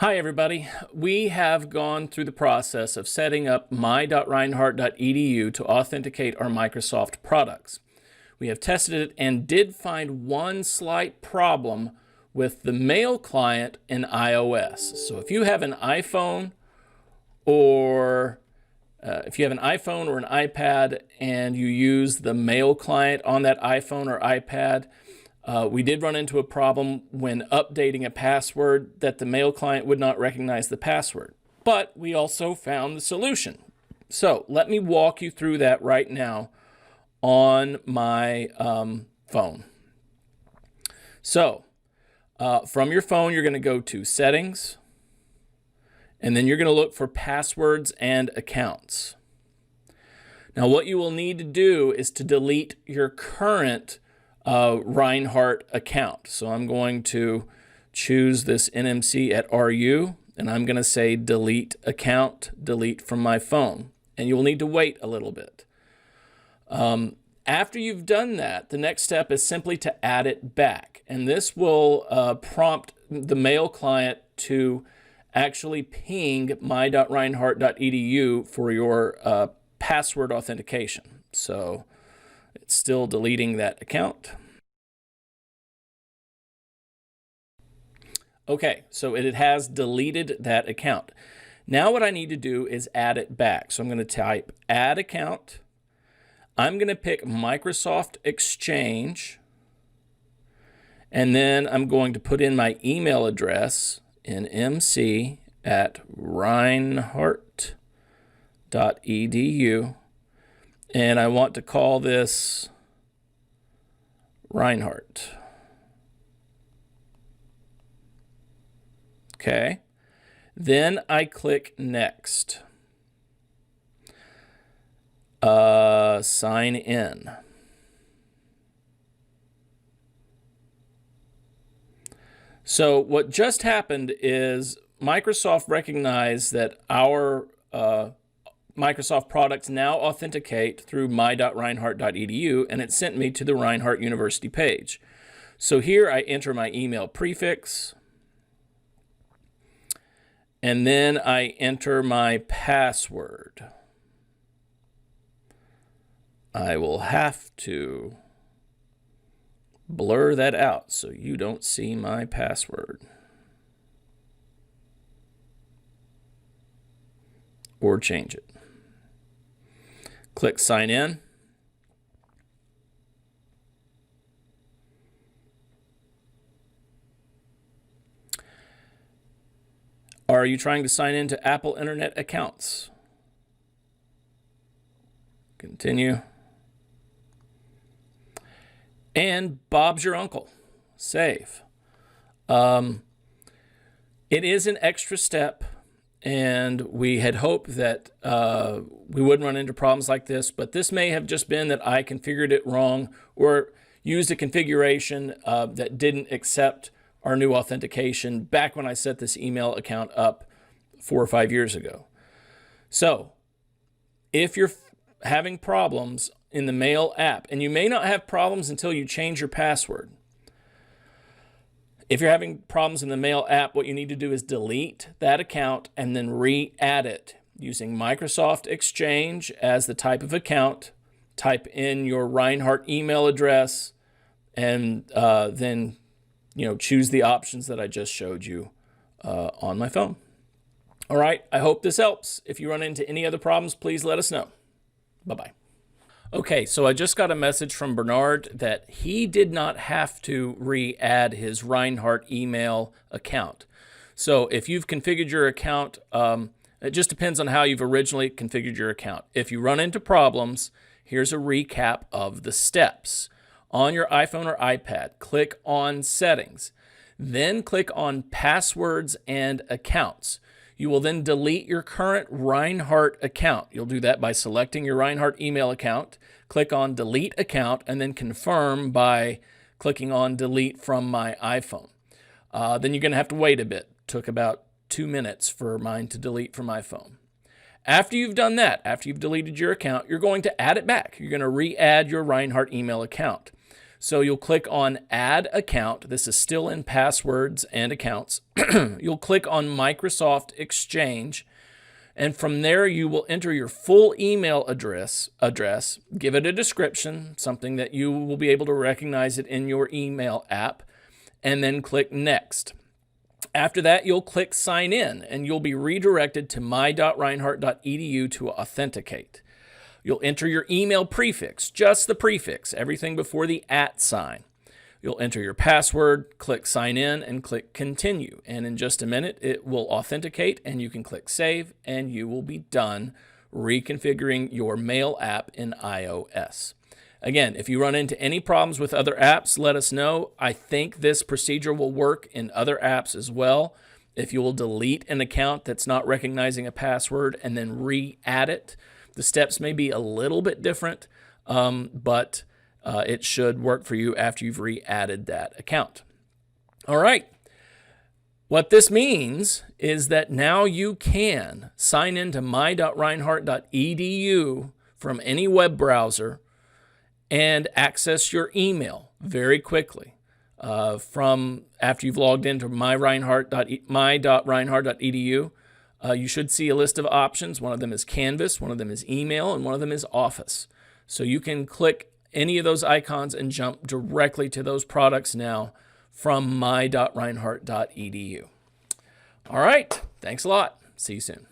Hi everybody. We have gone through the process of setting up my.reinhardt.edu to authenticate our Microsoft products. We have tested it and did find one slight problem with the mail client in iOS. So if you have an iPhone or an iPad and you use the mail client on that iPhone or iPad, we did run into a problem when updating a password that the mail client would not recognize the password. But we also found the solution. So let me walk you through that right now on my phone. So from your phone, you're going to go to Settings, and then you're going to look for Passwords and Accounts. Now what you will need to do is to delete your current Reinhardt account. So I'm going to choose this NMC at RU, and I'm going to say delete account, delete from my phone. And you'll need to wait a little bit. After you've done that, the next step is simply to add it back. And this will prompt the mail client to actually ping my.reinhardt.edu for your password authentication. So it's still deleting that account. Okay, so it has deleted that account. Now what I need to do is add it back. So I'm going to type add account. I'm going to pick Microsoft Exchange. And then I'm going to put in my email address in mc@reinhardt.edu. And I want to call this Reinhardt. Okay. Then I click Next. Sign in. So what just happened is Microsoft recognized that our Microsoft products now authenticate through my.reinhardt.edu, and it sent me to the Reinhardt University page. So here I enter my email prefix, and then I enter my password. I will have to blur that out so you don't see my password. Or change it. Click sign in. Are you trying to sign into Apple Internet accounts? Continue. And Bob's your uncle. Save. It is an extra step, and we had hoped that we wouldn't run into problems like this, but this may have just been that I configured it wrong or used a configuration that didn't accept our new authentication back when I set this email account up 4 or 5 years ago. So if you're having problems in the Mail app, and you may not have problems until you change your password. If you're having problems in the Mail app, what you need to do is delete that account and then re-add it using Microsoft Exchange as the type of account. Type in your Reinhardt email address, and then choose the options that I just showed you on my phone. All right, I hope this helps. If you run into any other problems, please let us know. Bye-bye. Okay, so I just got a message from Bernard that he did not have to re-add his Reinhardt email account. So if you've configured your account, it just depends on how you've originally configured your account. If you run into problems, here's a recap of the steps. On your iPhone or iPad, click on Settings. Then click on Passwords and Accounts. You will then delete your current Reinhardt account. You'll do that by selecting your Reinhardt email account, click on Delete Account, and then confirm by clicking on Delete from my iPhone. Then you're going to have to wait a bit. Took about 2 minutes for mine to delete from my phone. After you've done that, after you've deleted your account, you're going to add it back. You're going to re-add your Reinhardt email account. So you'll click on Add Account. This is still in Passwords and Accounts. You'll click on Microsoft Exchange, and from there you will enter your full email address, give it a description, something that you will be able to recognize it in your email app, and then click Next. After that, you'll click Sign In, and you'll be redirected to my.reinhardt.edu to authenticate. You'll enter your email prefix, just the prefix, everything before the @ sign. You'll enter your password, click Sign In, and click Continue. And in just a minute, it will authenticate, and you can click Save, and you will be done reconfiguring your Mail app in iOS. Again, if you run into any problems with other apps, let us know. I think this procedure will work in other apps as well. If you will delete an account that's not recognizing a password and then re-add it, the steps may be a little bit different, but it should work for you after you've re-added that account. All right. What this means is that now you can sign into my.reinhardt.edu from any web browser and access your email very quickly. From after you've logged into my.reinhardt.edu, you should see a list of options. One of them is Canvas, one of them is email, and one of them is Office. So you can click any of those icons and jump directly to those products now from my.reinhardt.edu. All right, thanks a lot. See you soon.